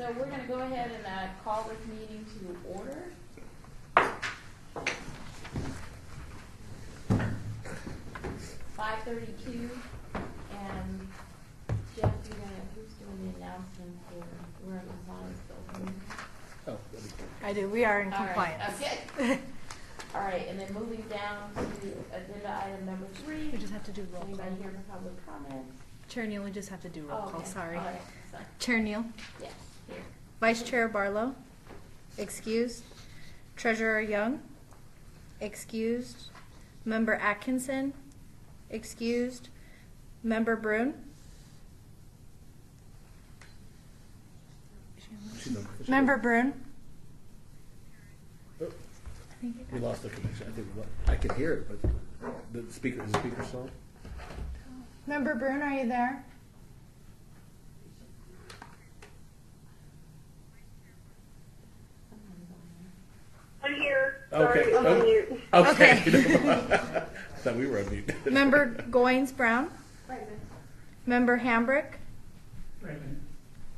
So we're going to go ahead and call this meeting to order. (5:32), and Jeff, who's doing the announcement for we're in compliance building? Oh, I do. We are in compliance. Right, okay. All right, and then moving down to agenda item number 3. We just have to do roll call. Anybody here for public comment? Chair Neal, we just have to do roll call. Okay. Sorry. All right. Sorry. Chair Neal. Yes, here. Vice Chair Barlow. Excused. Treasurer Young. Excused. Member Atkinson. Excused. Member Brune. Member Brune. Oh, we lost the connection. I think I could hear it, but the speaker slow. Member Brune, are you there? I'm here. Okay. Sorry, I'm on mute. Okay. Okay. I thought we were on mute. Member Goins Brown. Member Hambrick.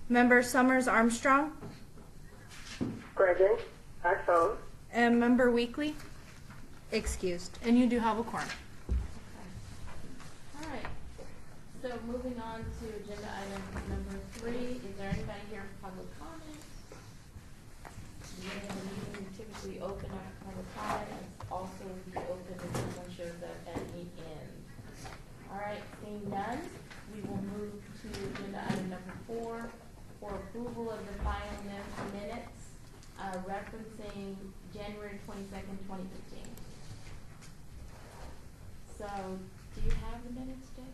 Member Summers Armstrong. Present. By phone. And Member Weekly. Excused. And you do have a quorum. All right. So moving on to agenda item number 3. Is there anybody here for public comment? The meeting typically open after public comment and also be open until someone shows up at the end. All right. Seeing none, we will move to agenda item number 4 for approval of the final minutes referencing January 22nd, 2015. So, do you have the minutes, Jay?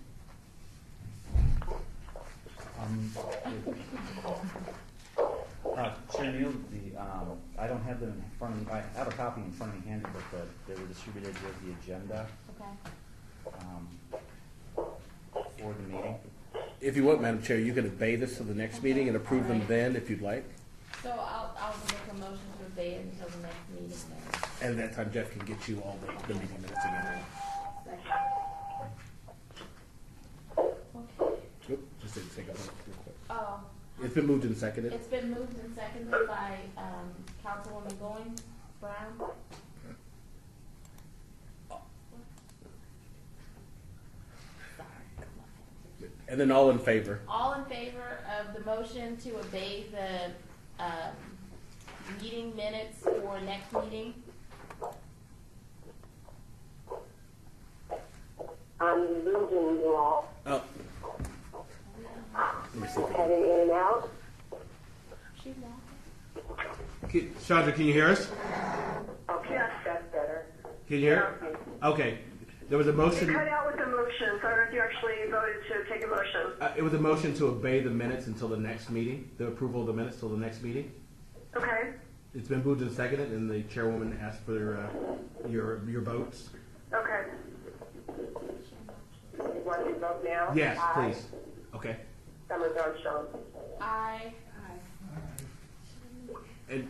Chair Neal, I don't have them in front of me. I have a copy in front of me handy, but they were distributed with the agenda for the meeting. If you want, Madam Chair, you can obey this to the next meeting and approve them then, if you'd like. So I'll make a motion to obey it until the next meeting then. And at that time, Jeff can get you all the meeting minutes again. Okay. Oop, just didn't take a minute real quick. Oh, It's been moved and seconded. it's been moved and seconded by Councilwoman Goins Brown. And then all in favor. All in favor of the motion to obey the meeting minutes for next meeting? I'm losing you all. Oh. Let me see. Heading in and out. She walking? Chandra, can you hear us? Okay, that's better. Can you hear? Okay. There was a You motion. cut out with the motion, so I don't know if you actually voted to take a motion. It was a motion to obey the minutes until the next meeting, the approval of the minutes till the next meeting. Okay. It's been moved and seconded, and the chairwoman asked for your votes. Okay. You want to vote now? Yes, Aye. please. Okay. Summers Armstrong. Aye. And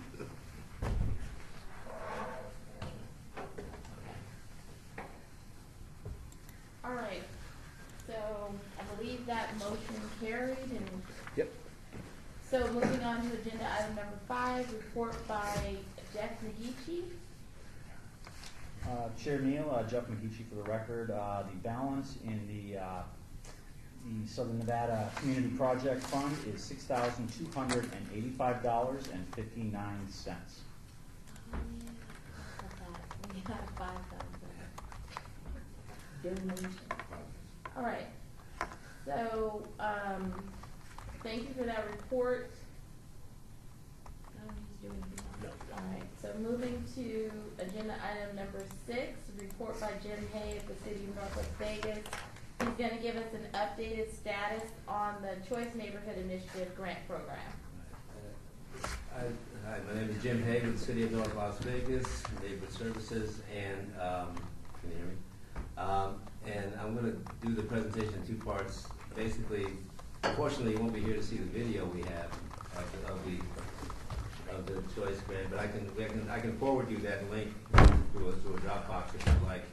All right. So I believe that motion carried, and yep. so moving on to agenda item number 5, report by Jeff McGeechee. Chair Neal, Jeff McGeechee for the record. The balance in the Southern Nevada Community Project Fund is $6,285.59. We have 5,000. All right. So, thank you for that report. No. All right. So moving to agenda item number 6, report by Jim Hay of the City of North Las Vegas. He's going to give us an updated status on the Choice Neighborhood Initiative grant program. Hi, my name is Jim Hay with the City of North Las Vegas, Neighborhood Services, and can you hear me? And I'm going to do the presentation in 2 parts. Basically, unfortunately, you won't be here to see the video we have of the Choice grant, but I can forward you that link to a Dropbox if you'd like.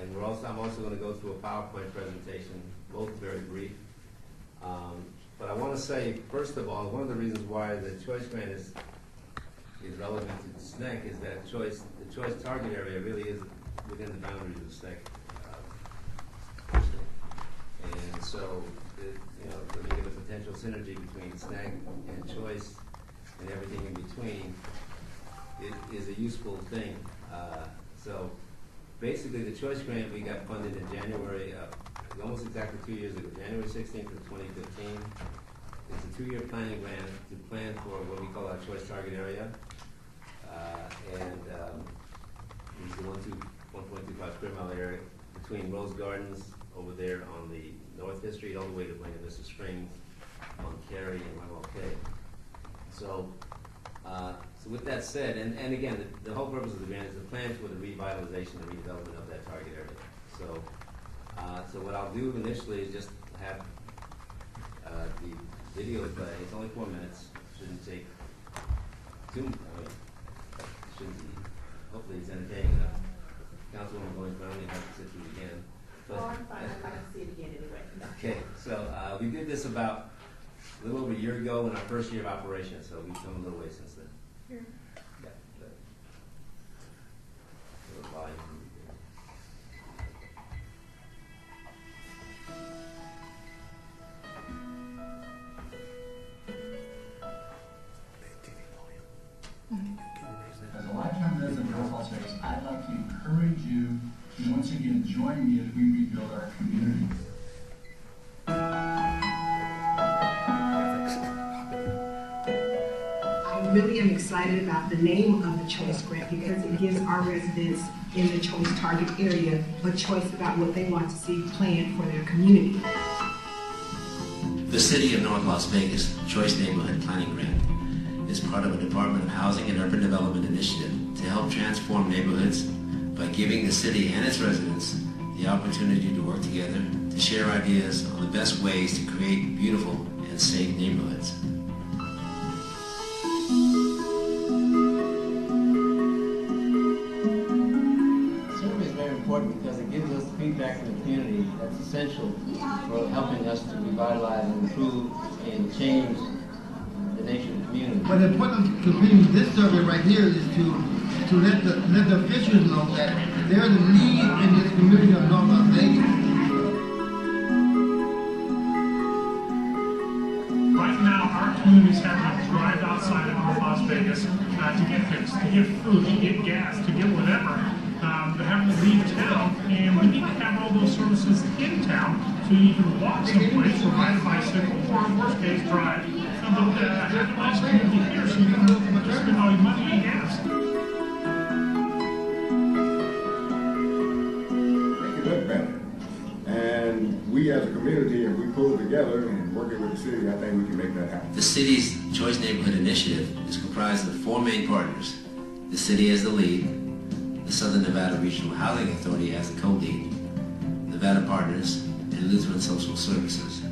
And I'm also going to go through a PowerPoint presentation, both very brief. But I want want to say, first of all, one of the reasons why the choice grant is relevant to the SNEC is that the choice target area really is within the boundaries of the SNEC. And so, looking at the potential synergy between SNEC and choice and everything in between, it is a useful thing. So basically the choice grant we got funded in January, almost exactly 2 years ago, January 16th of 2015. It's a 2-year planning grant to plan for what we call our choice target area. It's the 1.25 square mile area between Rose Gardens over there on the North Fifth Street all the way to Buena Vista Springs on Cary and MLK. So with that said, and again, the whole purpose of the grant is to plan for the revitalization and redevelopment of that target area. So what I'll do initially is just have the video play. It's only 4 minutes. Shouldn't take shouldn't be. Hopefully it's entertaining enough. Councilwoman going around and have to sit through it again. But, Oh, I'm fine. I'm going to see it again anyway. okay, so we did this about a little over a year ago in our first year of operation, so we've come a little way since then. Here. Yeah, but a little volume. As a lifetime resident of North Las Vegas, I'd like to encourage you to once again join me as we rebuild our community. I really am excited about the name of the Choice Grant because it gives our residents in the Choice target area a choice about what they want to see planned for their community. The City of North Las Vegas Choice Neighborhood Planning Grant is part of a Department of Housing and Urban Development initiative to help transform neighborhoods by giving the city and its residents the opportunity to work together to share ideas on the best ways to create beautiful and safe neighborhoods. Survey is very important because it gives us feedback from the community that's essential for helping us to revitalize and improve and change the nation community. But the point of completing this survey right here is to let the officials know that there's a need in this community of North Las Vegas. Right now, our community's having to drive outside of North Las Vegas to get things, to get food, to get gas, to get whatever. They're having to leave town, and we need to have all those services in town so you can walk someplace or ride a bicycle or, in worst case, drive. But have a nice community here so you can spend all your money on gas. Make it look better. And we as a community, if we pull together and working with the city, I think we can make that happen. The city's Choice Neighborhood Initiative is comprised of 4 main partners. The city as the lead, the Southern Nevada Regional Housing Authority as the co-lead, Nevada Partners, and Lutheran Social Services.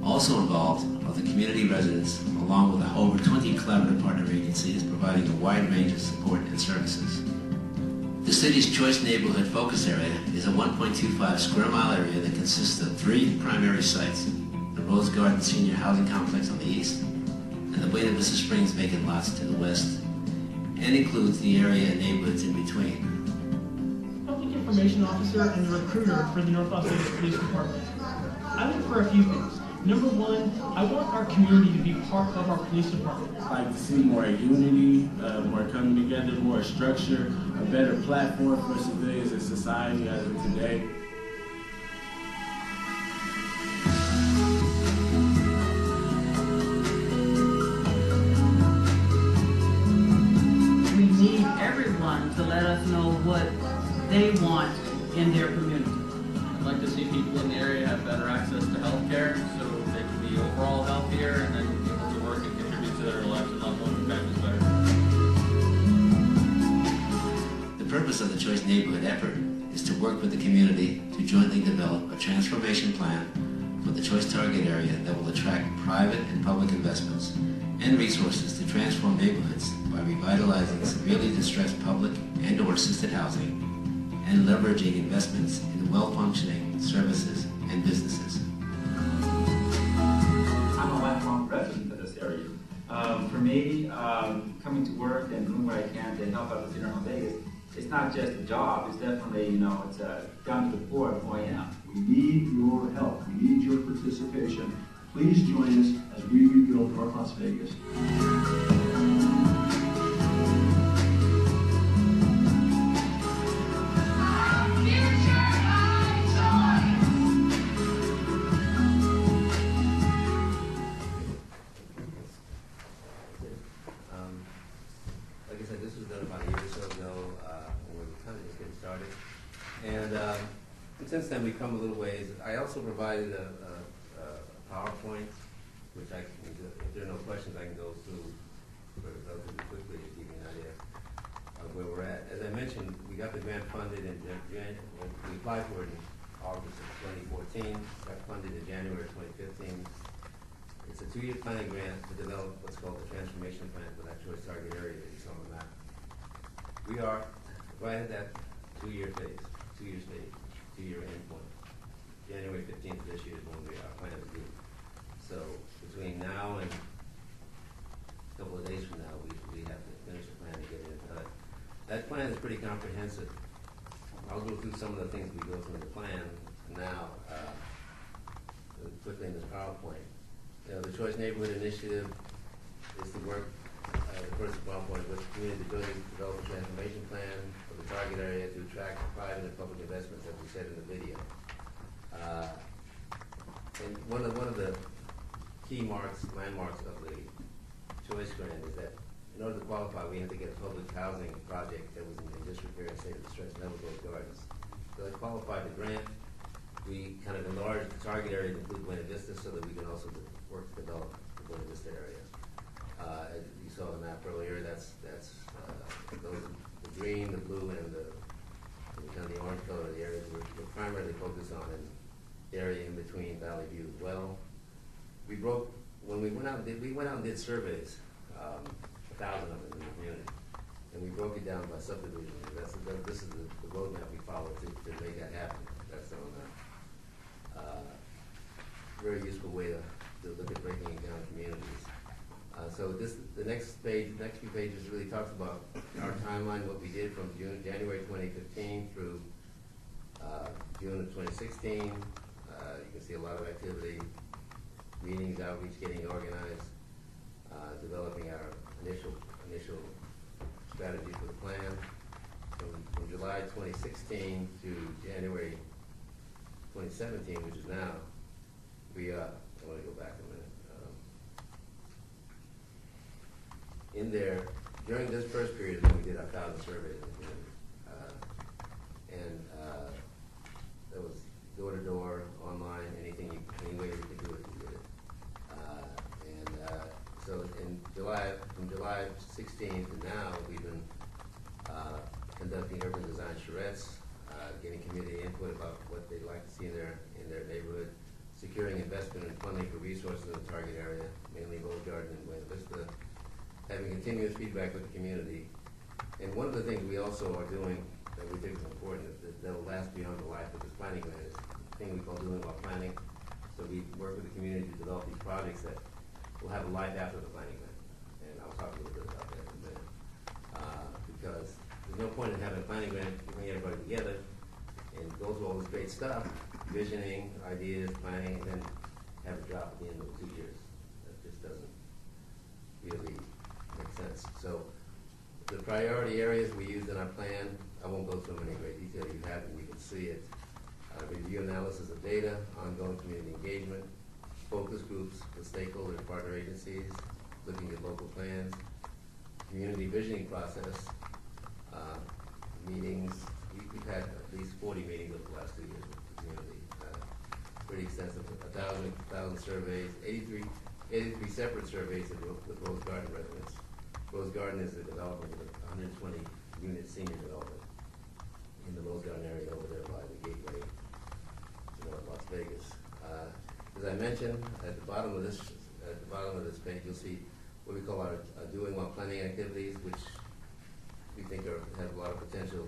Also involved are the community residents, along with over 20 collaborative partner agencies providing a wide range of support and services. The city's Choice Neighborhood Focus Area is a 1.25 square mile area that consists of 3 primary sites: the Rose Garden Senior Housing Complex on the east, and the Buena Vista Springs vacant lots to the west, and includes the area and neighborhoods in between. Public Information Officer and the recruiter for the North Las Vegas Police Department. I look for a few things. Number one, I want our community to be part of our police department. I like to see more unity, more coming together, more structure, a better platform for civilians in society as of today. We need everyone to let us know what they want in their community. I'd like to see people in the area have better access to health care so they can be overall healthier and then able to work and contribute to their lives and loved ones and families better. The purpose of the Choice Neighborhood effort is to work with the community to jointly develop a transformation plan for the Choice target area that will attract private and public investments and resources to transform neighborhoods by revitalizing severely distressed public and or assisted housing and leveraging investments in well-functioning services and businesses. I'm me, coming to work and doing what I can to help out the city of Las Vegas, it's not just a job, it's definitely, it's down to the core of who I am. We need your help. We need your participation. Please join us as we rebuild North Las Vegas. Like I said, this was done about a year or so ago, when we were kind of just getting started. And since then, we've come a little ways. I also provided a PowerPoint, which I can, if there are no questions, I can go through relatively quickly to give you an idea of where we're at. As I mentioned, we got the grant funded in January. We applied for it in August of 2014, got funded in January of 2015. It's a 2-year planning grant to develop what's called the transformation plan for that choice target area that you saw on the map. We are right at that 2-year phase, 2-year stage, 2-year endpoint. January 15th of this year is when our plan is due. So between now and a couple of days from now, we have to finish the plan to get it done. That plan is pretty comprehensive. I'll go through some of the things we go through in the plan now, quickly in this PowerPoint. The Choice Neighborhood Initiative is to work, the first PowerPoint with community building, develop a transformation plan for the target area to attract private and public investments, as we said in the video. And one of the key landmarks of the Choice Grant is that in order to qualify, we had to get a public housing project that was in disrepair and state of distress, and that was Rose Gardens. So I qualified the grant. We kind of enlarged the target area to include Buena Vista so that we can also work to develop the Buena Vista area. As you saw the map earlier, that's those, the green, the blue, and the kind of the orange color of the areas we're primarily focused on, and the area in between Valley View as well. When we went out and did surveys, 1,000 of them in the community, and we broke it down by subdivision. This is the roadmap we followed to make that happen. That's on very useful way to look at breaking it down communities. So the next few pages really talks about our timeline, what we did from January 2015 through June of 2016. You can see a lot of activity, meetings, outreach, getting organized, developing our initial strategy for the plan. From July 2016 to January 2017, which is now, I want to go back a minute. In there, during this first period, we did our 1,000 surveys in the community. That was door to door, online, any way we could do it, we did it. So from July 16 to now, we've been conducting urban design charrettes, getting community input about what they'd like to see in their neighborhood, securing investment and funding for resources in the target area, mainly Rose Garden and Buena Vista, having continuous feedback with the community. And one of the things we also are doing that we think is important that will last beyond the life of this planning grant is a thing we call doing while planning. So we work with the community to develop these projects that will have a life after the planning grant. And I'll talk a little bit about that in a minute. Because there's no point in having a planning grant to bring everybody together and go through all this great stuff, visioning, ideas, planning, and then have a drop at the end of 2 years. That just doesn't really make sense. So the priority areas we used in our plan, I won't go through them in any great detail. You have them, you can see it. Review analysis of data, ongoing community engagement, focus groups with stakeholder and partner agencies, looking at local plans, community visioning process, meetings. We've had at least 40 meetings over the last 2 years with the community. Pretty extensive, 1,000 surveys, 83 separate surveys with Rose Garden residents. Rose Garden is a development with 120 unit senior development in the Rose Garden area over there by the gateway to North Las Vegas. As I mentioned, at the bottom of this page, you'll see what we call our doing while planning activities, which we think have a lot of potential.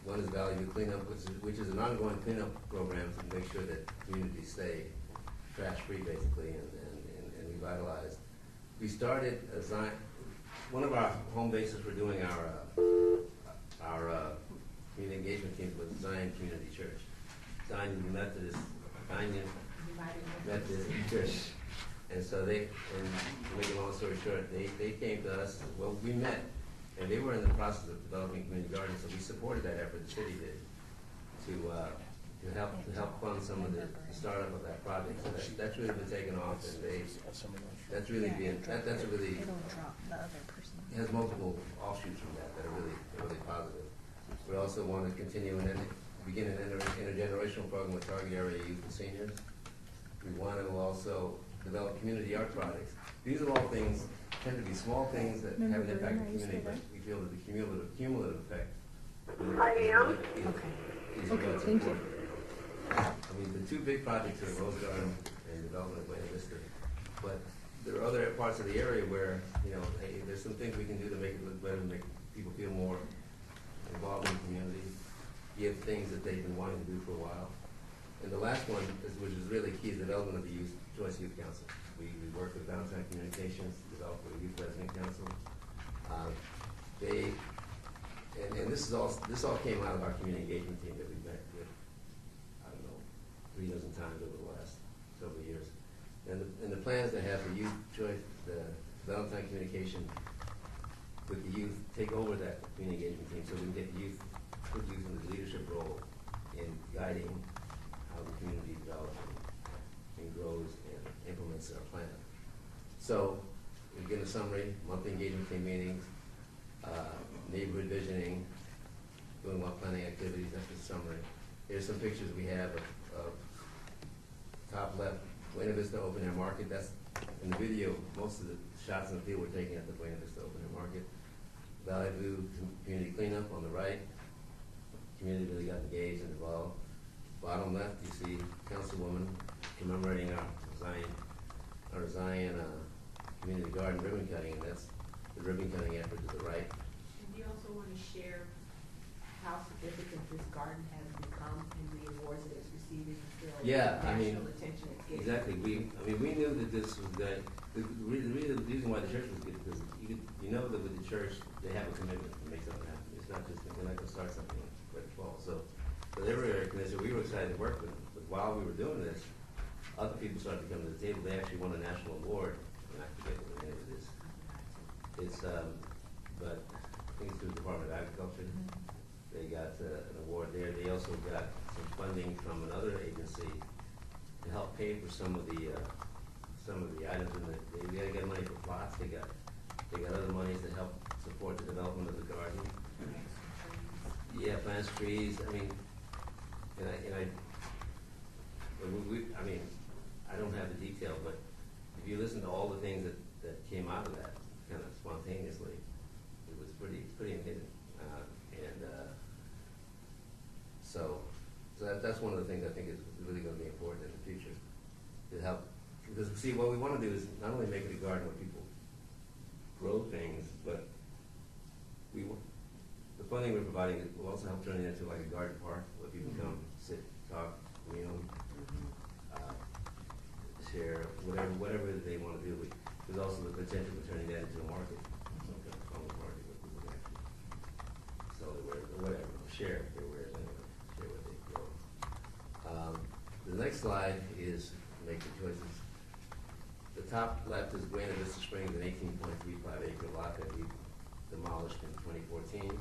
One is Valley View Cleanup, which is an ongoing cleanup program to make sure that communities stay trash-free, basically, and revitalized. We started one of our home bases for doing our community engagement teams was Zion Community Church. Zion Methodist Church. And so they, and to make a long story short, they came to us, well, we met, and they were in the process of developing community gardens, so we supported that effort, the city did, to help fund some of the startup of that project. So that's really been taken off, and that's really that's a really, it has multiple offshoots from that are really positive. We also want to continue and begin an intergenerational program with target area youth and seniors. We want to also develop community art projects. These are all things, tend to be small things that have an impact on the community, but we feel that the cumulative effect. I am. Okay, thank you. I mean, the two big projects are Rose Garden and development of Buena Vista. But there are other parts of the area where, you know, hey, there's some things we can do to make it look better, make people feel more involved in the community, give things that they've been wanting to do for a while. And the last one, which is really key, is the development of the Choice Youth Council. We work with Downtown Communications to develop a youth resident council. This all came out of our community engagement team that we met with, I don't know, 3 dozen times over the last several years. And the plans to have the youth choice, the Downtown Communication with the youth take over that community engagement team, so we can get put youth in the leadership role in guiding how the community develops and grows and implements our plan. So, again, a summary: monthly engagement team meetings, neighborhood visioning, doing what planning activities. That's the summary. Here's some pictures we have of top left, Buena Vista Open Air Market. That's in the video. Most of the shots in the field were taken at the Buena Vista Open Air Market. Valley View Community Cleanup on the right. Community really got engaged and involved. Bottom left, you see Councilwoman commemorating our Zion Community Garden ribbon cutting, and that's the ribbon cutting effort to the right. And do you also want to share how significant this garden has become and the awards that it's receiving? Yeah, I mean, attention it's getting? exactly. We knew that this was good. The reason why the church was good because you know that with the church they have a commitment to make something happen. It's not just they're not going to start something right fall. So they were very committed. We were excited to work with them. But while we were doing this, other people started to come to the table. They actually won a national award, and I forget what the name of it is. It's but I think it's through the Department of Agriculture. They got an award there. They also got some funding from another agency to help pay for some of the items in they got money for plots. They got other monies to help support the development of the garden. Yeah, plants, trees. I mean, I mean, I don't have the detail, but if you listen to all the things that came out of that kind of spontaneously, it was pretty amazing. So that's one of the things I think is really going to be important in the future to help. Because see, what we want to do is not only make it a garden where people grow things, but the funding we're providing will also help turn it into like a garden park where people come, sit, talk, share, whatever they want to do. There's also the potential for turning that into a market, some kind of farmers market where people can actually sell their wares or whatever, share their wares anyway, share what they grow. The next slide is make the choices. The top left is Buena Vista Springs, an 18.35 acre lot that we demolished in 2014.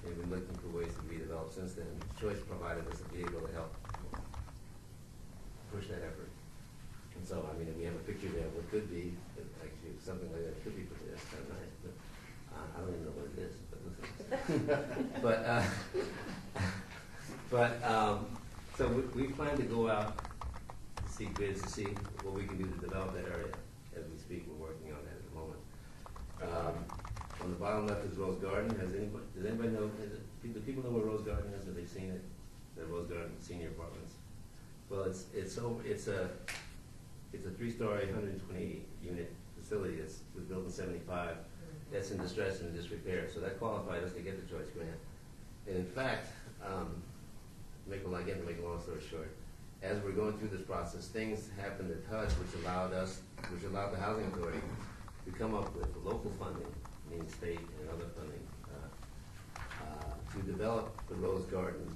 We've been looking for ways to redevelop since then. Choice provided us a vehicle to help push that effort. And so, I mean, we have a picture there of what could be, actually something like that could be put there. It's kind of nice, but I don't even know what it is. But so we plan to go out to seek bids to see what we can do to develop that area. As we speak, we're working on that at the moment. On the bottom left is Rose Garden. Does anybody know? Do people know where Rose Garden is? Have they seen it? The Rose Garden Senior Apartments. Well, it's a 3-story, 120-unit facility that was built in '75. That's in distress and in disrepair. So that qualified us to get the Choice Grant. And in fact, to make a long story short, as we're going through this process, things happened at HUD which allowed the Housing Authority to come up with local funding meaning state and other funding, to develop the Rose Garden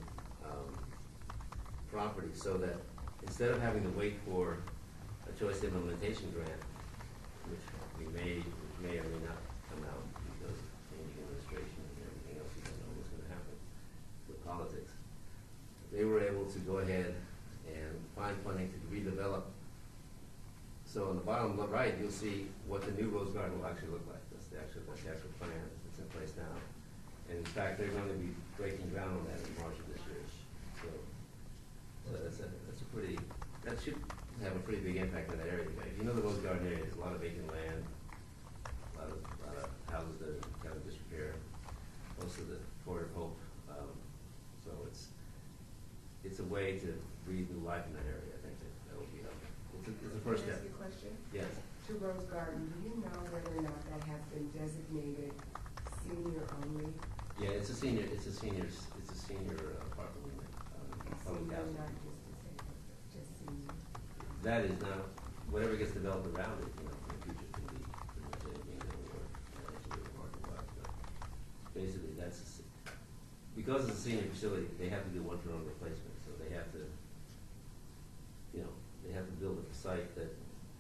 property so that instead of having to wait for a choice implementation grant, which may or may not come out because of changing administration and everything else, you don't know what's going to happen with politics. They were able to go ahead and find funding to redevelop. So on the bottom right, you'll see what the new Rose Garden will actually look like. That's the actual plan that's in place now. And in fact, they're going to be breaking ground on that in March of this year. So that should have a pretty big impact on that area. If you know the Rose Garden area, there's a lot of vacant land, a lot of houses that are kind of disrepair, most of the Port of Hope. So it's a way to breathe new life in that area. I think that will be helpful. It's a first step. Can I ask you a question? Yes. To Rose Garden, do you know whether or not that has been designated senior only? Yeah, it's a senior apartment unit. Public Senior, housing. not just disabled, just senior. That is now, whatever gets developed around it, in the future can be pretty much anything that will work financially or market-wise. But basically, because it's a senior facility, they have to do one-for-one replacement. So they have to, they have to build a site that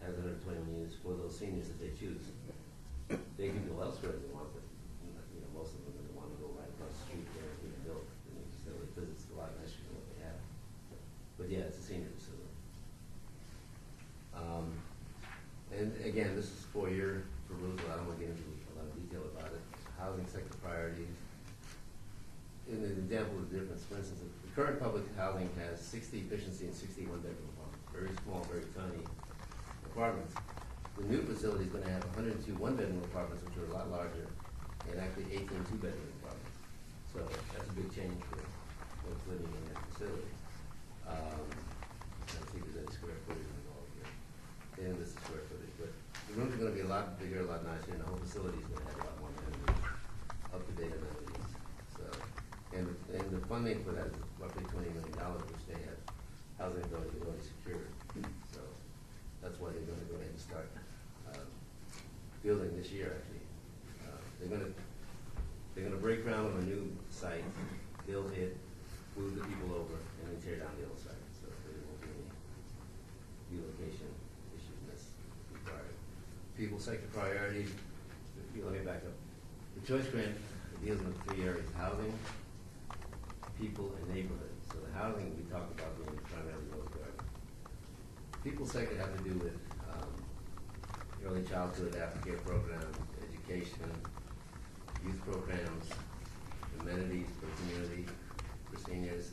has 121 units for those seniors if they choose. They can go elsewhere if they want, but most of them are going to want to go right across the street there and build the new facility because it's a lot nicer than what they have. But yeah, it's a senior facility. And again, this is 4-year for Roosevelt. I don't want to get into a lot of detail about it. Housing sector priorities. In an example of the difference, for instance, the current public housing has 60 efficiency and 61 bedroom apartments. Very small, very tiny apartments. The new facility is going to have 102 one-bedroom apartments, which are a lot larger, and actually 18 two-bedroom apartments. So that's a big change for what's living in that facility. Let's see if there's any square footage involved here. And this is square footage, but the rooms are going to be a lot bigger, a lot nicer, and the whole facility is going to have a lot more amenities, up-to-date amenities. So, and the funding for that is roughly $20 million, which they have housing authority already secured. So that's why they're going to go ahead and start building this year. Actually, they're going to break ground on a new site, build it, move the people over, and then tear down the old site. So there won't be any relocation issues that's required. People sector priorities. Let me back up. The choice grant deals with 3 areas: housing, people, and neighborhood. So the housing we talked about being primarily Rose Garden. People sector have to do with early childhood aftercare programs, education, youth programs, amenities for the community, for seniors,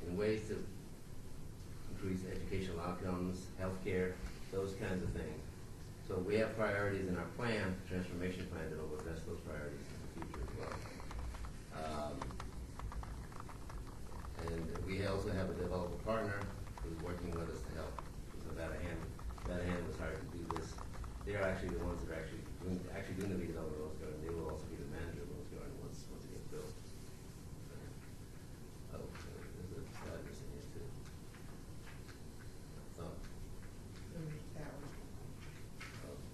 in ways to increase educational outcomes, healthcare, those kinds of things. So we have priorities in our plan, transformation plan, that will address those priorities in the future as well. And we also have a developer partner who's working with us to help. So that hand was hired to do this. They're actually the ones that are actually doing the redevelopment of Rose Garden. They will also be the manager of Rose Garden once it gets built. There's a slide missing here too.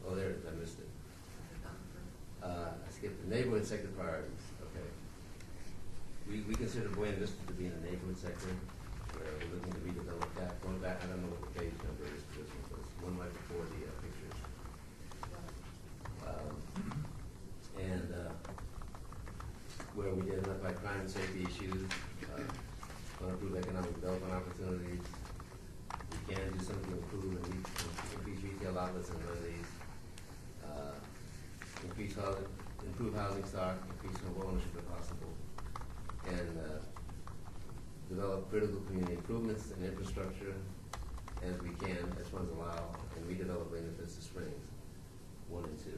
Oh, there it is. I missed it. I skipped the neighborhood sector priorities. Okay. We consider Buena Vista to be in the neighborhood sector, where we're looking to redevelop that. Going back, I don't know what the page number is for this one, but it's one right before the pictures. And where we identify crime and safety issues, improve economic development opportunities. We can do something to improve and increase retail outlets and amenities. Improve housing stock, increase home ownership if possible, and develop critical community improvements and infrastructure as we can, as funds allow, and redevelop Buena Vista Springs 1 and 2.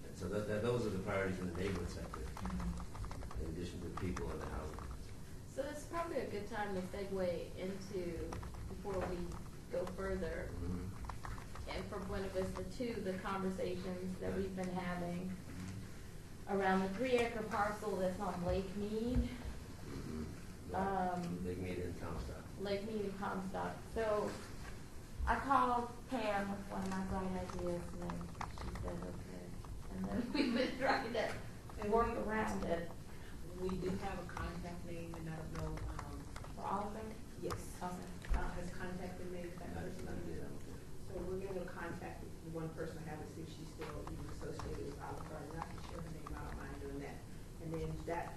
And so those are the priorities in the neighborhood sector, in addition to people and the housing. So it's probably a good time to segue into, before we go further, and for Buena Vista too, the conversations that we've been having around the 3-acre parcel that's on Lake Mead. Lake Mead and Comstock. Lake Mead and Comstock. So I called Pam with one of my bright ideas, and then she said, okay. and then we've been trying to work around it. We do have a contact name, and I don't know, For all of them? yes. Okay. Has contact been made with that person? So we're gonna contact the one person I have to see if she's still even associated with Olive Garden. I can share her name, I don't mind doing that. And then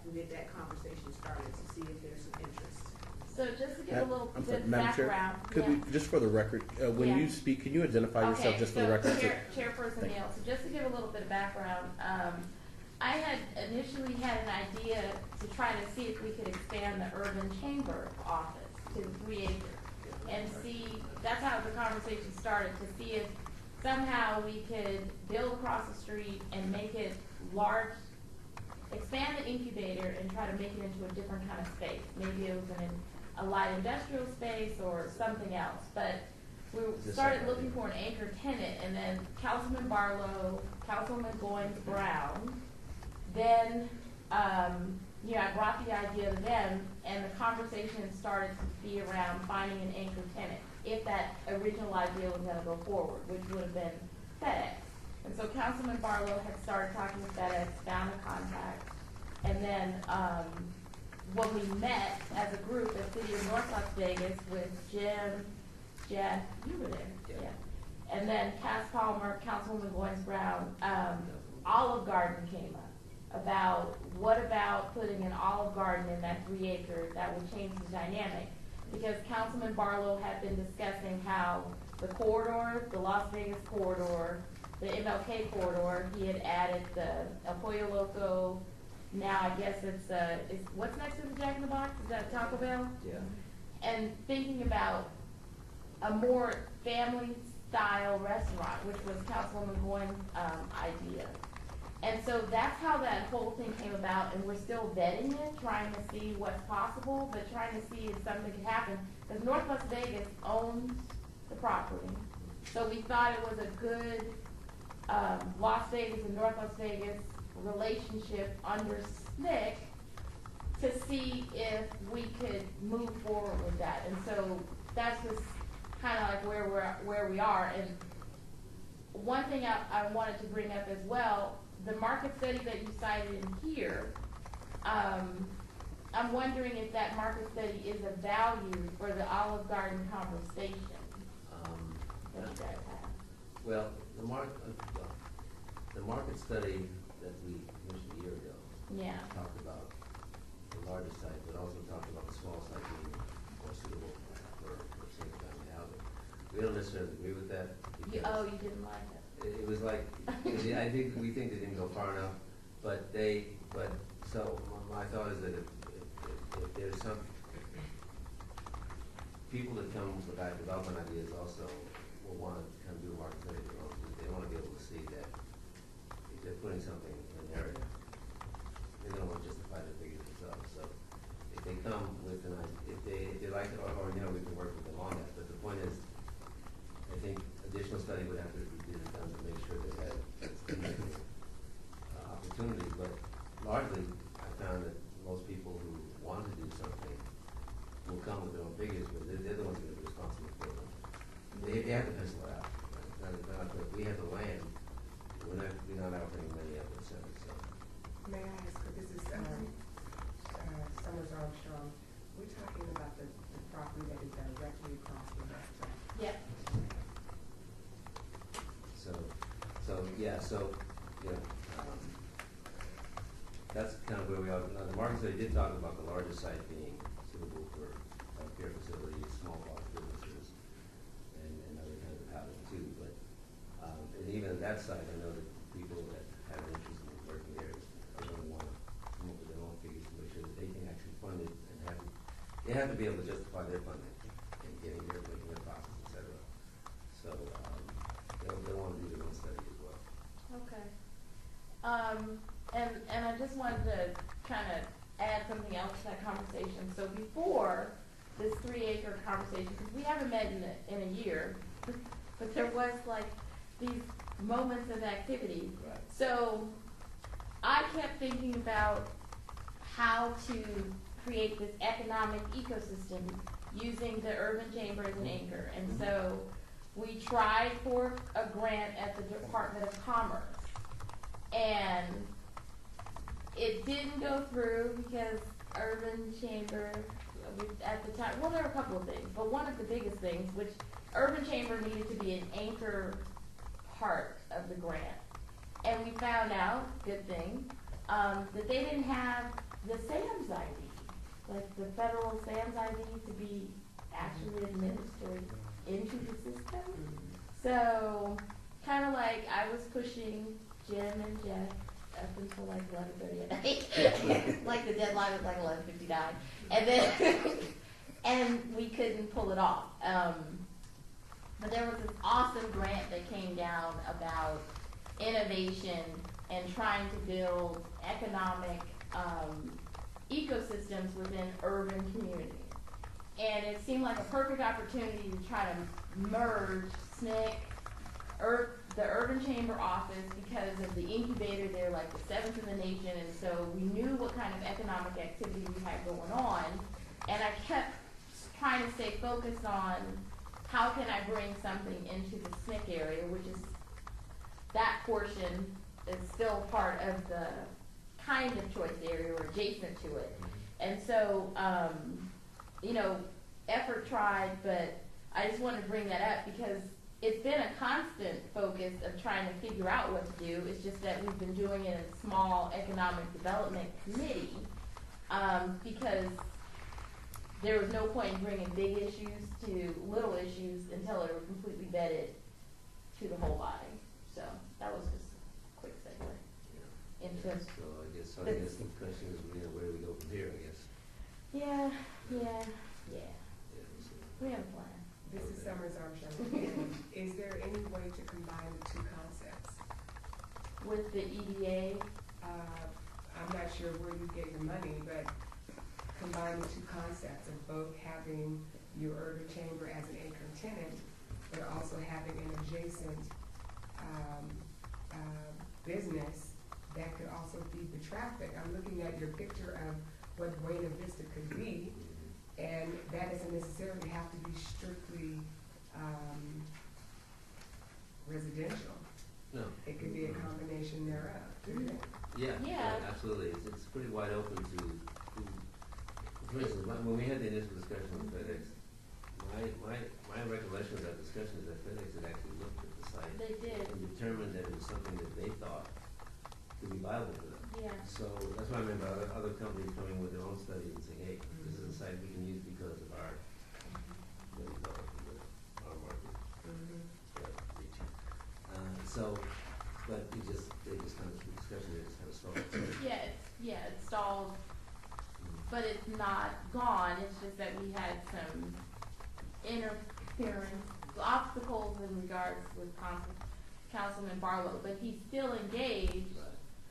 we get that conversation started to see if there's some interest. So just to give a little I'm sorry, bit Madam Chair, background. could we, just for the record, when Yeah. you speak, can you identify yourself just for the record? Chairperson Thank you. Neal, so just to give a little bit of background, I had initially had an idea to try to see if we could expand the urban chamber office to 3 acres. And see, that's how the conversation started, to see if somehow we could build across the street and make it large, expand the incubator and try to make it into a different kind of space. Maybe it was a light industrial space or something else, but we started looking for an anchor tenant, and then Councilman Barlow, Councilman Goins Brown, then, I brought the idea to them, and the conversation started to be around finding an anchor tenant, if that original idea was gonna go forward, which would have been FedEx. And so Councilman Barlow had started talking with FedEx, found a contact, and then, when we met as a group at City of North Las Vegas with Jim, Jeff, you were there, yeah. And then Cass Palmer, Councilwoman Goins Brown, Olive Garden came up about what about putting an Olive Garden in that 3 acre that would change the dynamic. Because Councilman Barlow had been discussing how the corridor, the Las Vegas corridor, the MLK corridor, he had added the El Pollo Loco. Now I guess it's what's next to the Jack in the Box? Is that Taco Bell? Yeah. And thinking about a more family style restaurant, which was Councilwoman Goins' idea. And so that's how that whole thing came about, and we're still vetting it, trying to see what's possible, but trying to see if something could happen. Because North Las Vegas owns the property, so we thought it was a good Las Vegas and North Las Vegas relationship under SNEC to see if we could move forward with that. And so that's just kind of like where we are. And one thing I wanted to bring up as well, the market study that you cited in here, I'm wondering if that market study is of value for the Olive Garden conversation that you guys have. Well, the market study that we mentioned a year ago talked about the larger site, but also talked about the small site being more suitable for single-family housing. We don't necessarily agree with that. You didn't like it? It was like, we think they didn't go far enough, so my thought is that if there's some people that come with back development ideas also will want to come do a market study of their own. They want to be able to see that if they're putting something in an area, they don't want to justify the figures themselves. So if they come with an idea, if they like it, or we can work with them on that. But the point is, I think additional study would have to be done to make sure they had opportunity. But largely, I found that most people who want to do something will come with their own figures, but they're the ones that are responsible for them. They have to pencil it out. Right? We have the land. We're not offering many of the centers. So. May I ask, this is Summers Armstrong. We're talking about the property that is directly across the restaurant. Yep. That's kind of where we are. Now, the market study did talk about the larger site being suitable for healthcare facilities, small box businesses, and other kinds of housing too. But and even at that site, I know that people that have an interest in working there are going to want to come up with their own figures to make sure that they can actually fund it, and they have to be able to justify their funding and getting there, making their profits, etc. So they'll want to do their own study as well. Okay. And I just wanted to kind of add something else to that conversation. So before this 3 acre conversation, because we haven't met in a year, but there was like these moments of activity. Right. So I kept thinking about how to create this economic ecosystem using the urban chamber as an anchor. And so we tried for a grant at the Department of Commerce And it didn't go through because Urban Chamber, at the time, well, there were a couple of things, but one of the biggest things, which Urban Chamber needed to be an anchor part of the grant. And we found out, good thing, that they didn't have the SAMS ID, like the federal SAMS ID to be actually administered into the system. So, kind of like I was pushing Jim and Jeff up until like 11:30 at night. Like the deadline was like 11:59. And then, and we couldn't pull it off. But there was this awesome grant that came down about innovation and trying to build economic ecosystems within urban communities. And it seemed like a perfect opportunity to try to merge SNEC, the Urban Chamber office, because of the incubator. They're like the 7th in the nation, and so we knew what kind of economic activity we had going on. And I kept trying to stay focused on how can I bring something into the SNEC area, which is that portion is still part of the kind of choice area or adjacent to it. And so, you know, effort tried, but I just wanted to bring that up because it's been a constant focus of trying to figure out what to do. It's just that we've been doing it in a small economic development committee because there was no point in bringing big issues to little issues until they were completely vetted to the whole body. So that was just a quick segue. Yeah. Into So I guess the question is, you know, where do we go from here, I guess? Yeah. Yeah, We have a plan. This is Summers Armstrong. Is there any way to combine the two concepts? With the EDA? I'm not sure where you get your money, but combine the two concepts of both having your urban chamber as an anchor tenant, but also having an adjacent business that could also feed the traffic. I'm looking at your picture of what Buena Vista could be, and that doesn't necessarily have to be strictly residential. No. It could be a combination thereof, couldn't it? Yeah, absolutely. It's pretty wide open to for instance, when we had the initial discussion with FedEx, my recollection of that discussion is that FedEx had actually looked at the site. They did. And determined that it was something that they thought could be viable for them. Yeah. So that's what I remember other companies coming with their own studies and saying, hey, this is a site we can use because of our, what do you call it, our market. Reach. But they just kind of, the discussion, they just kind of stalled. It stalled, but it's not gone. It's just that we had some interference, obstacles in regards with Councilman Barlow, but he's still engaged. Right.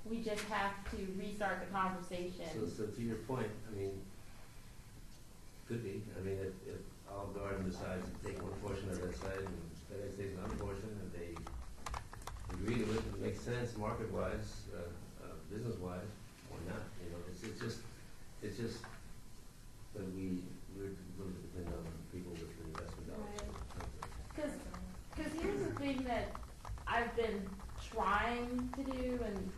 We just have to restart the conversation. So to your point, I mean, could be. I mean, if Olive Garden decides to take one portion of that site and FedEx takes another portion, and they agree to it, and it makes sense market-wise, business-wise, why not? You know, it's just, but we're going to depend on people with investment dollars. Because here's the thing that I've been trying to do and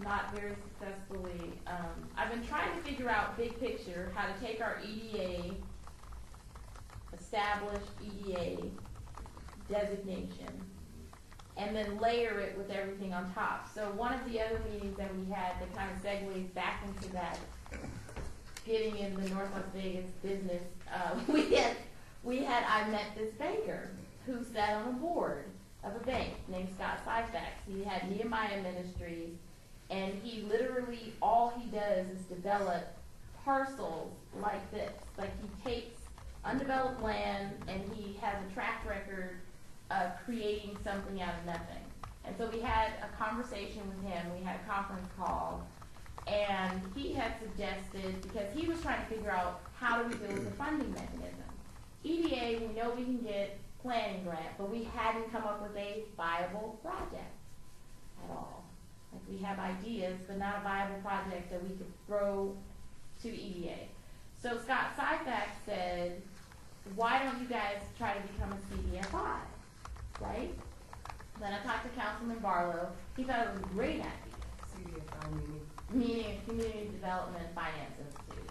not very successfully. I've been trying to figure out big picture how to take our EDA, established EDA designation, and then layer it with everything on top. So one of the other meetings that we had that kind of segues back into that, getting in the North Las Vegas business, I met this banker who sat on a board of a bank named Scott Syfax. He had Nehemiah Ministries, and he literally, all he does is develop parcels like this. Like he takes undeveloped land and he has a track record of creating something out of nothing. And so we had a conversation with him, we had a conference call, and he had suggested, because he was trying to figure out how do we build the funding mechanism. EDA, we know we can get planning grant, but we hadn't come up with a viable project at all. Like we have ideas, but not a viable project that we could throw to EDA. So Scott Syfax said, why don't you guys try to become a CDFI, right? Then I talked to Councilman Barlow. He thought it was a great idea. meaning Community Development Finance Institute.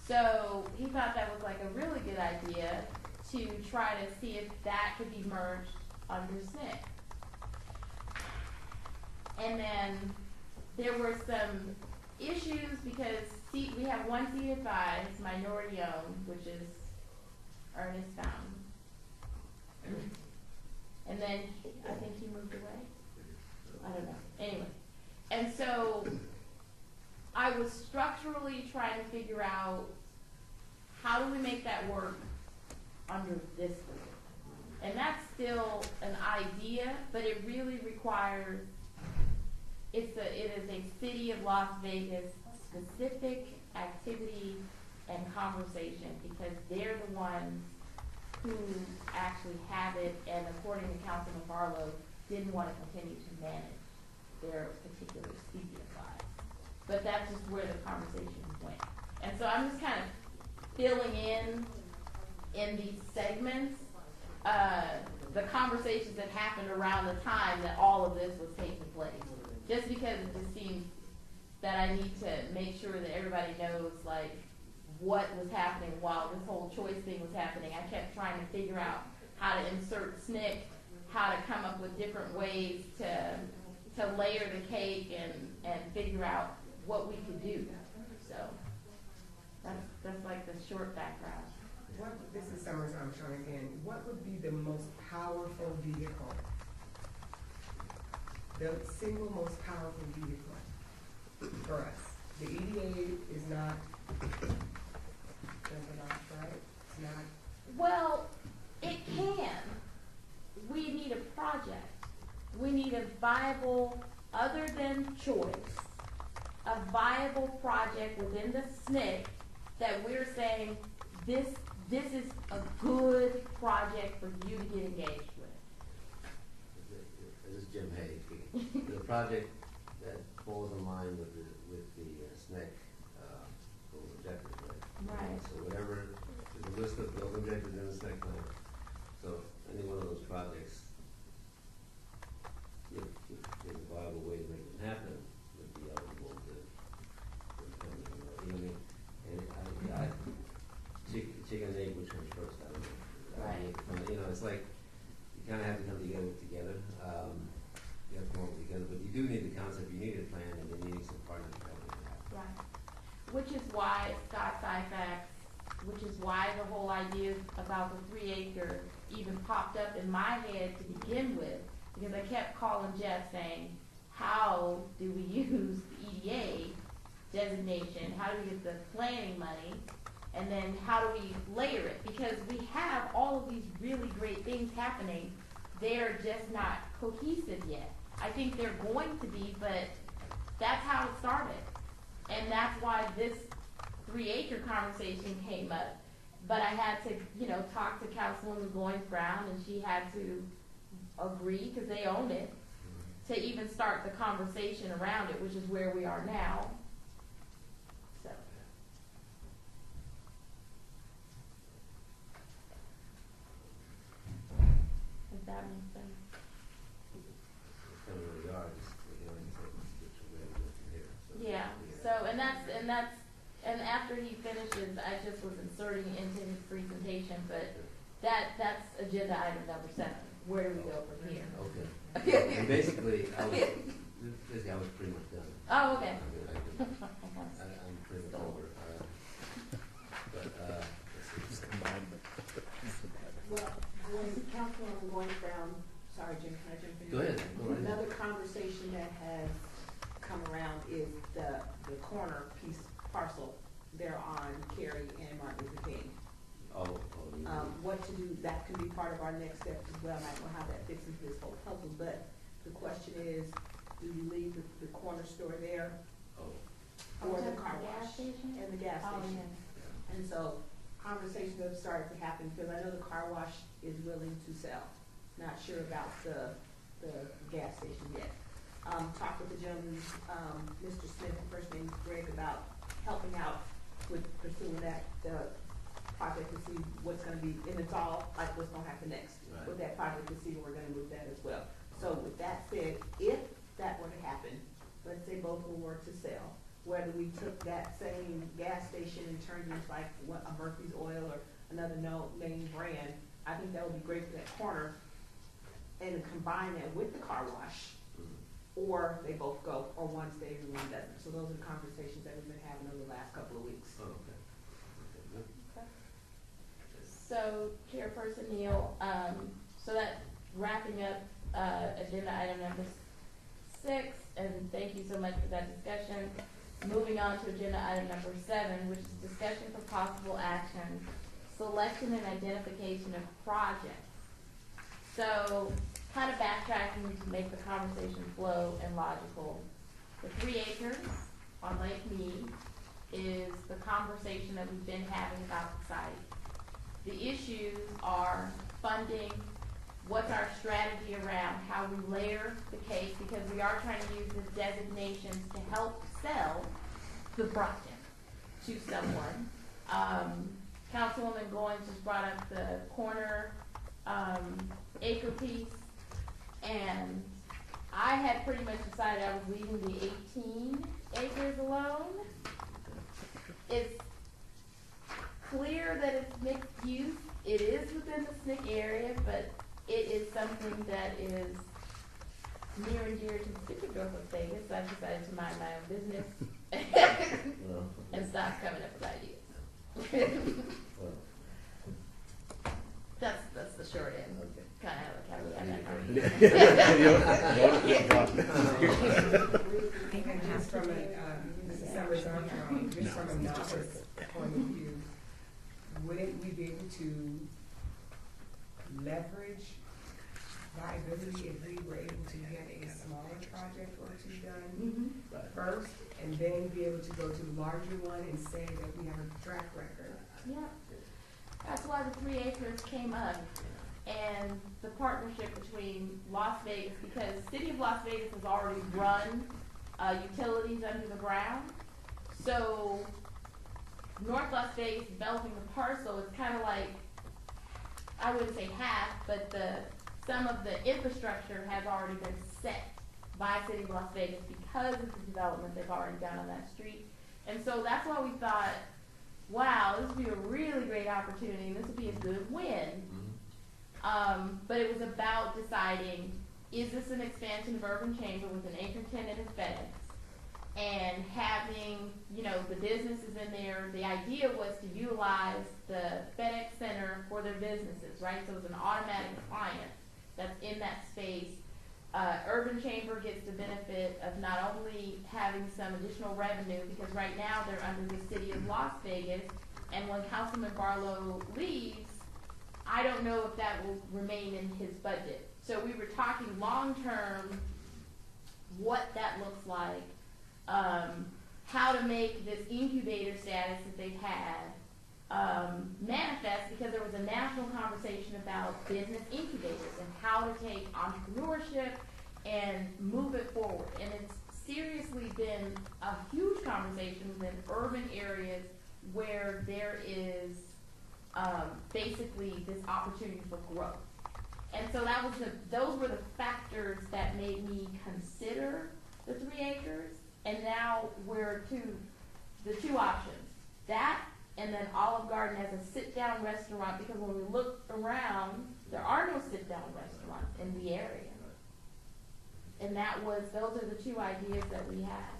So he thought that was like a really good idea to try to see if that could be merged under SNEC. And then there were some issues because we have one seat advised, minority owned, which is Ernest Fountain. And then I think he moved away. I don't know. Anyway. And so I was structurally trying to figure out how do we make that work under this group. And that's still an idea, but it really requires, it is a City of Las Vegas specific activity and conversation because they're the ones who actually have it, and according to Councilman Barlow, didn't want to continue to manage their particular CPF lives. But that's just where the conversation went. And so I'm just kind of filling in these segments, the conversations that happened around the time that all of this was taking place. Just because it just seems that I need to make sure that everybody knows like what was happening while this whole choice thing was happening. I kept trying to figure out how to insert SNCC, how to come up with different ways to layer the cake and figure out what we could do. So that's like the short background. This is Summers Armstrong again. What would be the most powerful vehicle? The single most powerful vehicle for us. The EDA is not jumping off, right? It's not. Well, it can. We need a project. We need a viable, other than choice, a viable project within the SNCC that we're saying this is a good project for you to get engaged with. This is Jim Hay speaking. The project that falls in line with the SNEC goals and objectives, right? Right. So whatever, there's a list of goals and objectives in the SNEC plan. So any one of those projects, if there's a viable way to make them happen, would be eligible to come in. You know what I mean? And chicken and egg, which comes first? I don't know. Right. You know, it's like you kind of have to come together. You have to come up together, but you do need the concept. You need a plan, and you're needing some partners to help you with that. Right. Which is why Scott's IFAX, which is why the whole idea about the 3 acre even popped up in my head to begin with, because I kept calling Jeff saying, how do we use the EDA designation? How do we get the planning money? And then how do we layer it? Because we have all of these really great things happening. They're just not cohesive yet. I think they're going to be, but that's how it started. And that's why this 3 acre conversation came up. But I had to, talk to Councilwoman Goins Brown, and she had to agree, because they own it, to even start the conversation around it, which is where we are now. So. Does that make sense? It's kind of where we are, just, which way we go from here. So, Yeah. So, and after he finishes, I just was inserting into his presentation, but that's agenda item number 7. Where do we go from here? Okay. And basically, I was pretty much done. Oh, okay. I'm pretty much over. Just combine them. Well, when Councilwoman Goins Brown, sorry Jim, can I jump in? Go ahead. Another conversation that has come around is the corner piece parcel there on Cary and Martin Luther King. What to do, that can be part of our next steps as well. I don't know how that fits into this whole puzzle, but the question is, do you leave the corner store there? Or the car wash and the gas station? Yeah. And so conversations have started to happen because I know the car wash is willing to sell. Not sure about the gas station yet. Talked with the gentleman, Mr. Smith, the first name is Greg, about helping out with pursuing that project to see what's going to be, and it's all like what's going to happen next with that project to see where we're going to move that as well. So with that said, if that were to happen, let's say both took that same gas station and turned it into like what, a Murphy's Oil or another name brand, I think that would be great for that corner. And combine that with the car wash, or they both go, or one stays and one doesn't. So those are the conversations that we've been having over the last couple of weeks. Oh, okay. So, Chairperson Neal, so that wrapping up agenda item number 6, and thank you so much for that discussion. Moving on to agenda item number 7, which is discussion for possible action, selection and identification of projects. So, kind of backtracking to make the conversation flow and logical. The 3 acres on Lake Mead is the conversation that we've been having about the site. The issues are funding, what's our strategy around how we layer the cake, because we are trying to use the designations to help sell the project to someone. Councilwoman Goins just brought up the corner acre piece, and I had pretty much decided I was leaving the 18 acres alone. It's clear that it's mixed use. It is within the SNEC area, but it is something that is near and dear to the city of North Las Vegas, so I decided to mind my own business and stop coming up with ideas. That's the short end. Kind of how we And just from a Summers Armstrong, just from a novice point of view, wouldn't we be able to leverage viability if we were able to get a smaller project or two done first, and then be able to go to the larger one and say that we have a track record? Yeah, that's why the 3 acres came up, and the partnership between Las Vegas, because the city of Las Vegas has already run utilities under the ground. So North Las Vegas developing the parcel is kind of like, I wouldn't say half, but some of the infrastructure has already been set by City of Las Vegas because of the development they've already done on that street. And so that's why we thought, wow, this would be a really great opportunity, and this would be a good win. But it was about deciding, is this an expansion of Urban Chamber with an anchor tenant of FedEx? And having, you know, the businesses in there, the idea was to utilize the FedEx Center for their businesses, right? So it was an automatic client that's in that space. Urban Chamber gets the benefit of not only having some additional revenue, because right now they're under the City of Las Vegas, and when Councilman Barlow leaves, I don't know if that will remain in his budget. So we were talking long-term, what that looks like, how to make this incubator status that they've had manifest, because there was a national conversation about business incubators and how to take entrepreneurship and move it forward. And it's seriously been a huge conversation within urban areas where there is basically this opportunity for growth. And so that was those were the factors that made me consider the 3 acres. And now we're to the 2 options. That and then Olive Garden as a sit-down restaurant, because when we look around, there are no sit-down restaurants in the area. And those are the 2 ideas that we had.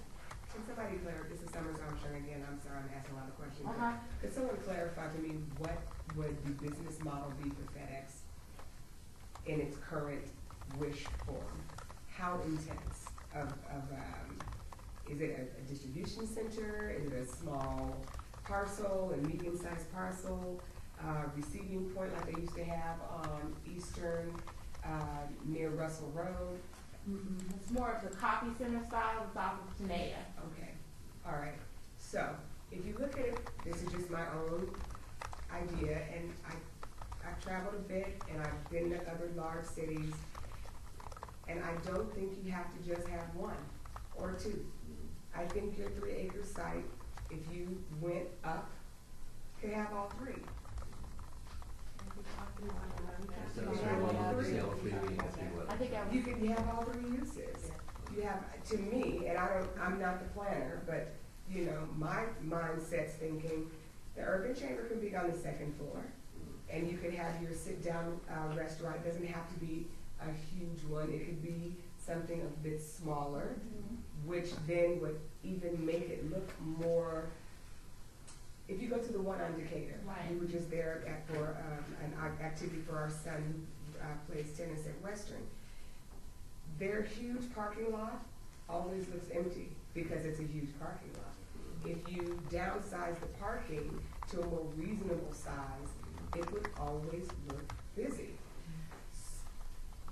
Can somebody clarify, this is Summers Armstrong again, I'm sorry, I'm asking a lot of questions. Could someone clarify to me what would the business model be for FedEx in its current wish form? How intense is it a distribution center? Is it a small parcel, a medium-sized parcel, receiving point like they used to have on Eastern near Russell Road? It's more of the copy center style. It's off of Tenaya. Okay, all right. So if you look at it, this is just my own idea, and I've traveled a bit, and I've been to other large cities, and I don't think you have to just have 1 or 2. I think your 3 acre site, if you went up, could have all 3. You could have all 3 uses. You have, to me, and I'm not the planner, but you know, my mindset's thinking, the urban chamber can be on the second floor, and you can have your sit-down restaurant. It doesn't have to be a huge one. It could be something a bit smaller, which then would even make it look more. If you go to the one on Decatur, we were just there for an activity for our son who plays tennis at Western. Their huge parking lot always looks empty because it's a huge parking lot. If you downsize the parking to a more reasonable size, it would always look busy.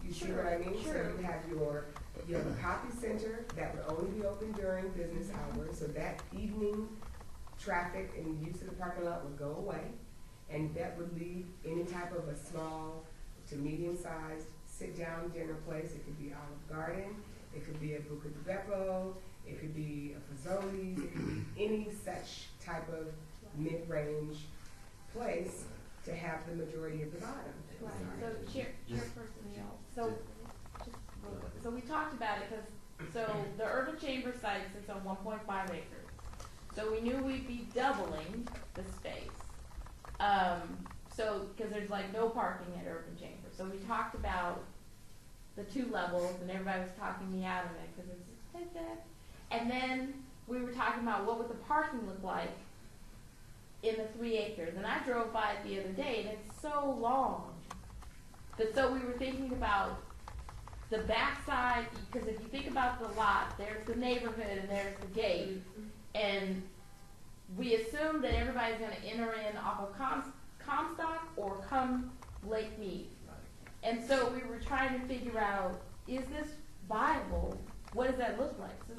You see what I mean? Sure. So you have a copy center that would only be open during business hours, so that evening traffic and use of the parking lot would go away, and that would leave any type of a small to medium-sized sit-down dinner place. It could be Olive Garden, it could be a Buca di Beppo, it could be a Fazoli's, it could be any such type of mid-range place to have the majority of the bottom. Right. So Chairperson Neal, so we talked about it because, so the urban chamber site sits on 1.5 acres. So we knew we'd be doubling the space. So, because there's like no parking at urban chamber. So we talked about the 2 levels, and everybody was talking me out of it because it's like that. And then we were talking about what would the parking look like in the 3 acres. And I drove by it the other day, and it's so long. But so we were thinking about the backside, because if you think about the lot, there's the neighborhood and there's the gate. And we assume that everybody's going to enter in off of Comstock or come Lake Mead. And so we were trying to figure out, is this viable? What does that look like? So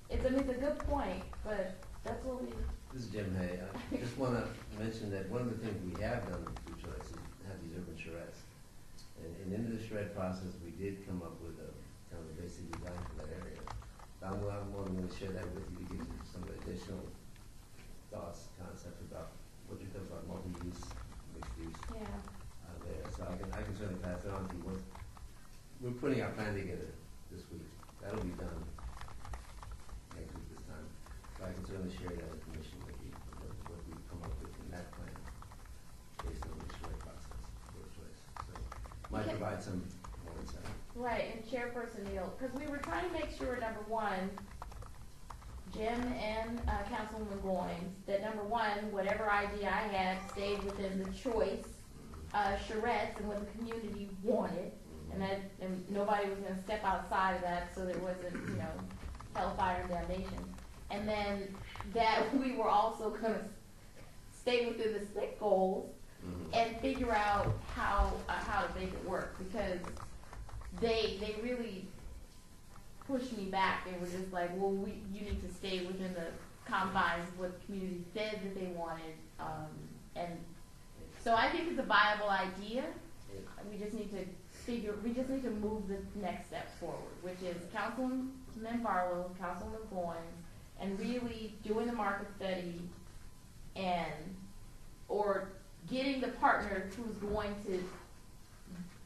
it's a good point, but that's what we... This is Jim Hay. I just want to mention that one of the things we have done with Food Choice is have these urban charrettes. And in the charrette process, we did come up with a kind of a basic design for that area. I'm more than going to share that with you to give you some additional thoughts, concepts about what you think about multi-use, mixed use there. So I can certainly pass it on to you. We're putting our plan together this week. That'll be done next week this time. So I can certainly share that information with you, what we've come up with in that plan based on the charrette process, first choice. So might provide some more insight. Right, and Chairperson Neal, because we were trying to make sure, number one, Jim and Councilwoman Goins, that number one, whatever idea I had stayed within the choice charrettes and what the community wanted, and nobody was going to step outside of that, so there wasn't, hellfire and damnation. And then that we were also going to stay within the SNEC goals and figure out how to make it work, because they really pushed me back. They were just like, well, you need to stay within the confines of what the community said that they wanted, and so I think it's a viable idea. We just need to move the next steps forward, which is Councilman Barlow, Councilman Goins, and really doing the market study or getting the partner who's going to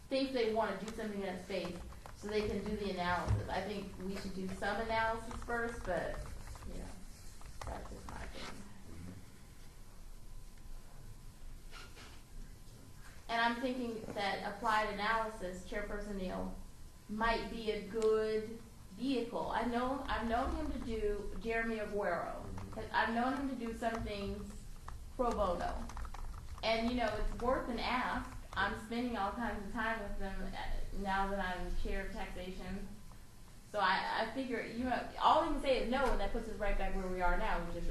think they want to do something in that space so they can do the analysis. I think we should do some analysis first, but, that's just my opinion. And I'm thinking that applied analysis, Chairperson Neal, might be a good vehicle. I've known him to do Jeremy Aguero. I've known him to do some things pro bono. And, it's worth an ask. I'm spending all kinds of time with them now that I'm chair of taxation. So I figure, all he can say is no, and that puts us right back where we are now, which is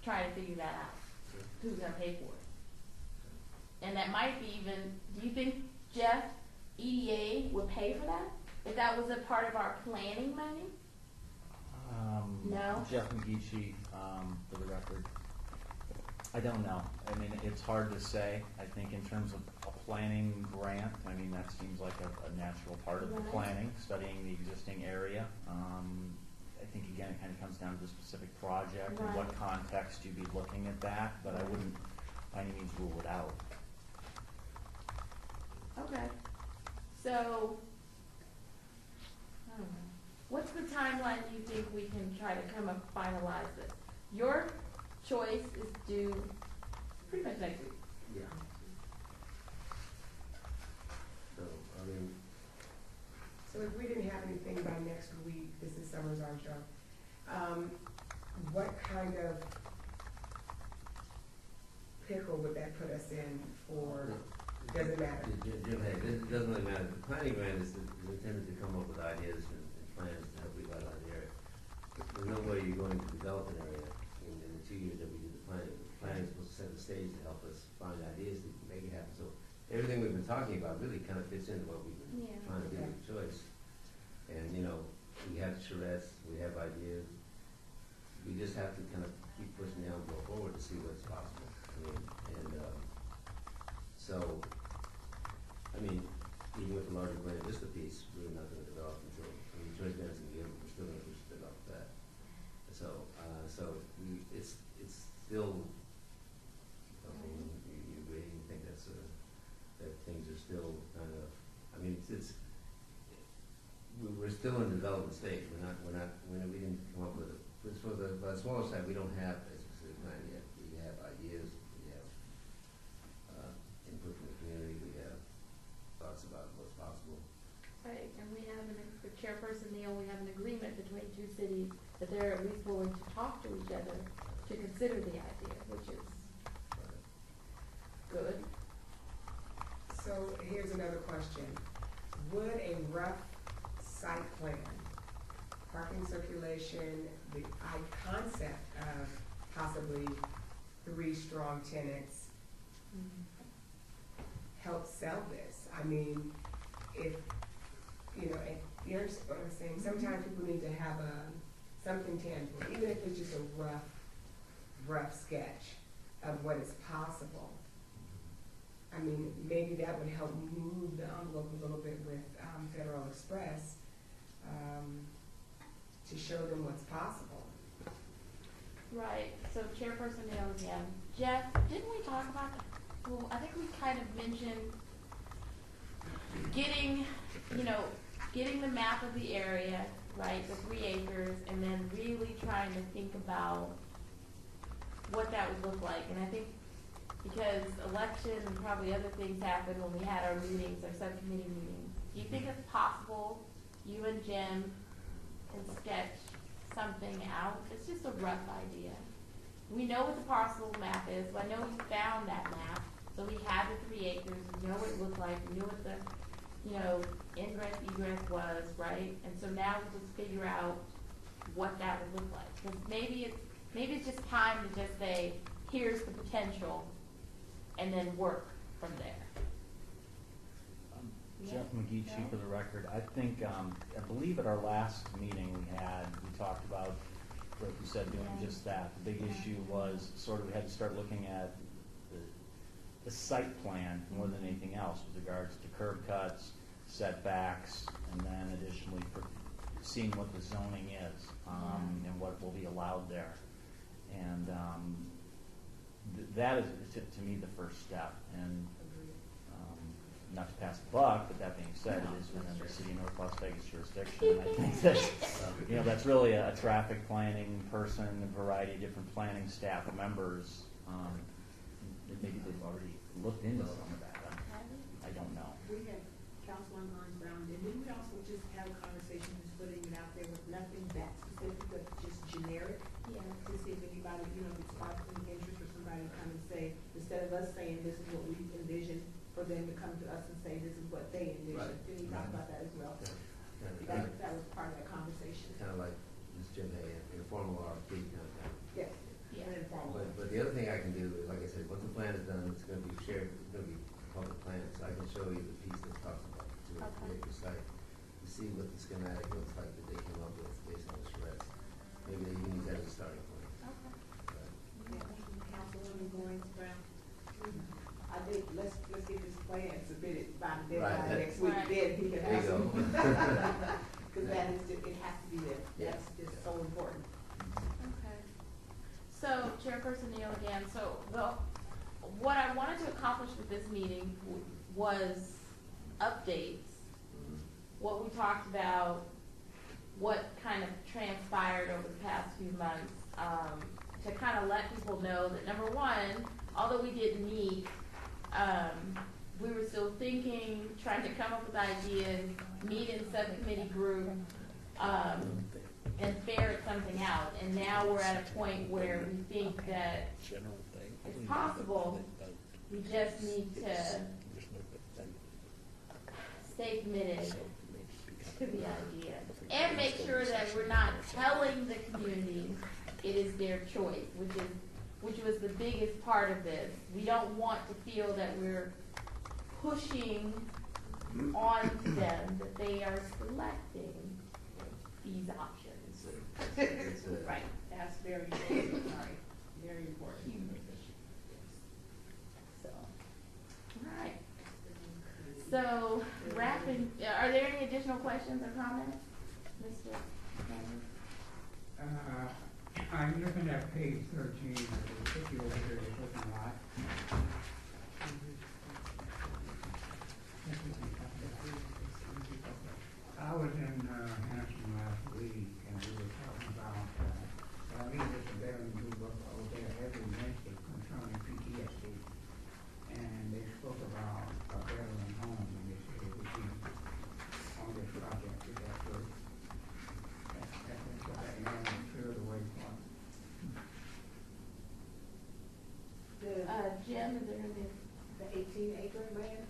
trying to figure that out. Who's going to pay for it? And that might be even, do you think, Jeff, EDA would pay for that? If that was a part of our planning money? No? Jeff McGeechee, for the record. I don't know. I mean, it's hard to say. I think in terms of a planning grant, that seems like a natural part of the planning, studying the existing area. I think, again, it kind of comes down to the specific project and what context you'd be looking at that, but I wouldn't by any means rule it out. Okay. So, I don't know. What's the timeline you think think we can try to come up, finalize this? Your choice is due pretty much next week. Yeah. So, I mean, So if we didn't have anything by next week, this is Summers Armstrong, what kind of pickle would that put us in for, does it matter? Jim, hey, it doesn't really matter. The planning grant is intended to come up with ideas and plans to help revitalize the area. There's no way you're going to develop an area in the 2 years that we do the planning. The planning is supposed to set the stage to help us find ideas to make it happen. So everything we've been talking about really kind of fits into what we've been trying to do with choice. And, you know, we have charrettes, we have ideas. We just have to kind of keep pushing down, go forward to see what's possible. I mean, even with the larger Buena Vista piece, we're not going to develop until, I mean, choice grant isn't given, we're still going to develop that. It's still, I mean, you agree, you think that things are still kind of, I mean, we're still in the development stage. We didn't come up with it. For the smaller side, we don't have a specific plan yet. We have ideas, we have input from the community, we have thoughts about what's possible. Right, and we have for Chairperson Neal, we have an agreement between two cities that they're at least willing to talk to each other to consider the idea, which is good. So here's another question. Would a rough site plan, parking circulation, the concept of possibly 3 strong tenants help sell this? I mean, if, you know, you understand what I'm saying? Sometimes people need to have something tangible, even if it's just a rough sketch of what is possible. I mean, maybe that would help move the envelope a little bit with Federal Express to show them what's possible. Right, so Chairperson Neal again. Jeff, didn't we talk about, well, I think we kind of mentioned getting the map of the area, right, the 3 acres, and then really trying to think about what that would look like. And I think because election and probably other things happened when we had our meetings, our subcommittee meetings, do you think it's possible you and Jim can sketch something out? It's just a rough idea. We know what the parcel map is, so I know we found that map. So we had the 3 acres, we know what it looked like, we knew what the, ingress, egress was, right? And so now we just figure out what that would look like. Because maybe it's just time to just say, here's the potential, and then work from there. Jeff McGee, Chief of the Record. I think, I believe at our last meeting we talked about, like you said, doing just that. The big issue was we had to start looking at the site plan more than anything else with regards to curb cuts, setbacks, and then additionally seeing what the zoning is and what will be allowed there. And that is, to me, the first step. And not to pass the buck, but that being said, it is within the city of North Las Vegas jurisdiction. And I think that that's really a traffic planning person, a variety of different planning staff members. Maybe they've already looked into some of that. I don't know. We had Councilman Brown, and then we also just had a conversation, just putting it out there with nothing that specific, but just generic. Yeah. To see if anybody, if it's sparks any interest or somebody come and say, instead of us saying this is what we envision, for them to come to us and say this is what they envision. Right. Didn't we talk about that as well? Yeah. That was part of that conversation. Kind of like Ms. Jim Hay, informal RFP kind of thing. Yes. Yeah. But the other thing I can do is, like I said, once the plan is done, it's going to be shared. It's going to be public plan, so I can show you the piece that talks about the site. To see what the schematic looks like that they came up with based on the charrettes. Maybe they can use that as a starting point. Okay. Councilwoman Goins Brown. I think let's get this plan submitted by the deadline next week. Then he can have some. Because that is just, it has to be there. Yes. That's just so important. Okay. So Chairperson Neal again. So what I wanted to accomplish with this meeting was updates. What we talked about what kind of transpired over the past few months, to kind of let people know that, number one, although we didn't meet, we were still thinking, trying to come up with ideas, meet in subcommittee group, and ferret something out. And now we're at a point where we think that it's possible. We just need to stay committed to the idea and make sure that we're not telling the community it is their choice, which was the biggest part of this. We don't want to feel that we're pushing on them that they are selecting these options. Right, that's very important, sorry, very important. So, all right. So, wrapping, are there any additional questions or comments, Mr. Sanders? I'm looking at page 13 of the city over here, the open lot. I was in Hanson last week, and we were talking about, I mean, there's a very new book over there every Wednesday concerning PTSD. And they spoke about a veteran home, and they said it would be on this project, is that true? That man was cleared away from. Jim, is there going to be The 18-acre land?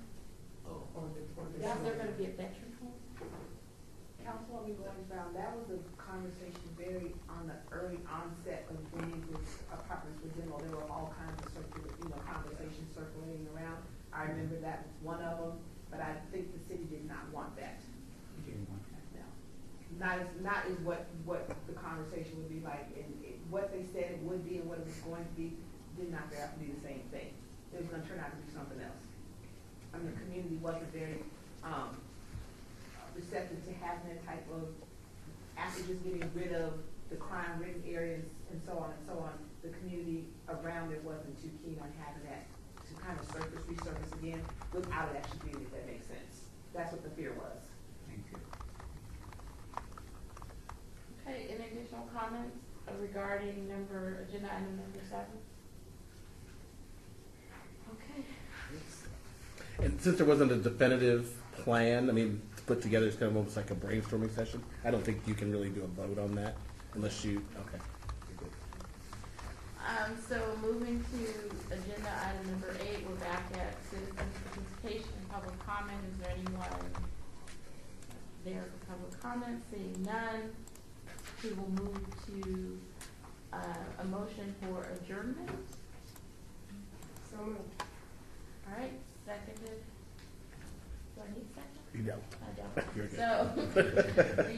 Oh. Or the, is there going to be a veteran home? Councilwoman Gordon Brown, that was a conversation very on the early onset of when these apartments were demoed. There were all kinds of conversations circulating around. I remember that was one of them, but I think the city did not want that. You didn't want that? No. Not as what the conversation would be like, and what they said it would be and what it was going to be did not have to be the same thing. It was going to turn out to be something else. I mean, the community wasn't very receptive to having that type of, after just getting rid of the crime-ridden areas and so on, the community around it wasn't too keen on having that to kind of resurface again without it actually being, if that makes sense. That's what the fear was. Thank you. Okay, any additional comments regarding agenda item number 7? Okay. And since there wasn't a definitive plan, I mean, to put together, it's kind of almost like a brainstorming session. I don't think you can really do a vote on that unless you, okay. So moving to agenda item number 8, we're back at citizen participation and public comment. Is there anyone there for public comment? Seeing none, we will move to a motion for adjournment. So moved. All right, seconded. Do I need a second? You don't. I don't. You're good. So